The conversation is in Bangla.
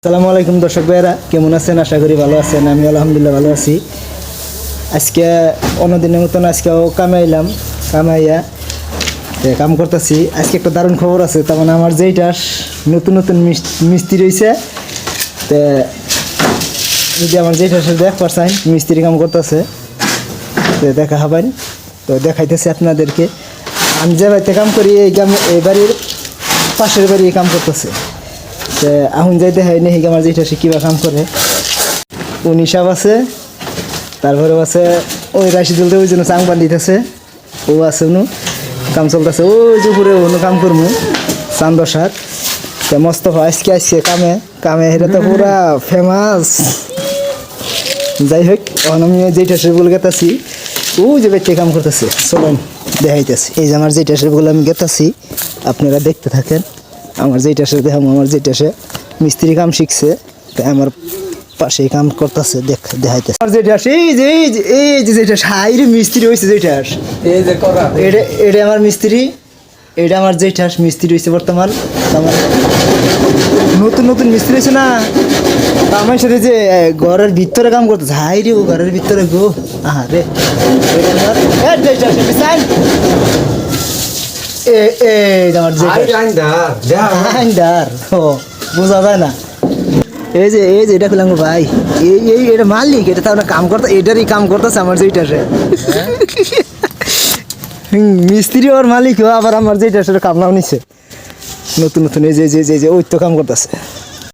আসসালামু আলাইকুম দর্শক ভাইরা, কেমন আছেন? আশা করি ভালো আছেন। আমি আলহামদুলিল্লাহ ভালো আছি। আজকে অন্যদিনের মতন আজকেও কামাইয়া কাম করতেছি। আজকে একটা দারুণ খবর আছে। তার মানে আমার যেইটা নতুন নতুন মিস্ত্রি রয়েছে, তো যদি আমার যেইটা দেখ পারছেন মিস্ত্রি কাম করতেছে, তো দেখা হবেন। তো দেখাইতেছি আপনাদেরকে। আমি যে বাড়িতে কাম করি এই বাড়ির পাশের বাড়ি কাম করতেছে। আহুন যাইতে হয় না, আমার যেটা সে কিবা কাম করে উনি সাহেব আছে, তারপরে আছে ওই রাশিদুল ওই জন্য চাংবান দিতেছে, ও আছে উনু কাম চলতেছে। ওই যে উপরে অনু কাম করবো চান্দসার মস্তফা আজকে কামে এটা তো পুরা ফেমাস। যাই হোক, আমি যেটা সে বলে গেতাছি ও যে ব্যক্তি কাম করতেছে, চলেন দেখাইতেছি। এই যে আমার যেটা সে বলে আমি গেতাছি, আপনারা দেখতে থাকেন। আমার যেটা সে দেখাম, আমার যেটা সে মিস্ত্রি কাম শিখছে, তাই আমার পাশে কাম করতেছে, দেখাইতেছে। আমার যেটা এই যে যেটা হাইরে মিস্ত্রি হয়েছে, যেটা এটা আমার মিস্ত্রি, এটা আমার যেটা মিস্ত্রি হয়েছে বর্তমান। আমার নতুন নতুন মিস্ত্রি হয়েছে না, আমার সাথে যে ঘরের ভিতরে কাম করতেছে। হাইরে ও ঘরের ভিতরে গো, আহা রে বোঝা যায় না। এই যে এটা পেলাম ভাই, এটা মালিক, এটা তো কাম করতে, এটারই কাম করতেছে আমার যেটা সে মিস্ত্রি ওর মালিক, আবার আমার যেটা সে কাম নাও নিছে নতুন নতুন। এই যে ওই তো কাম করতেছে।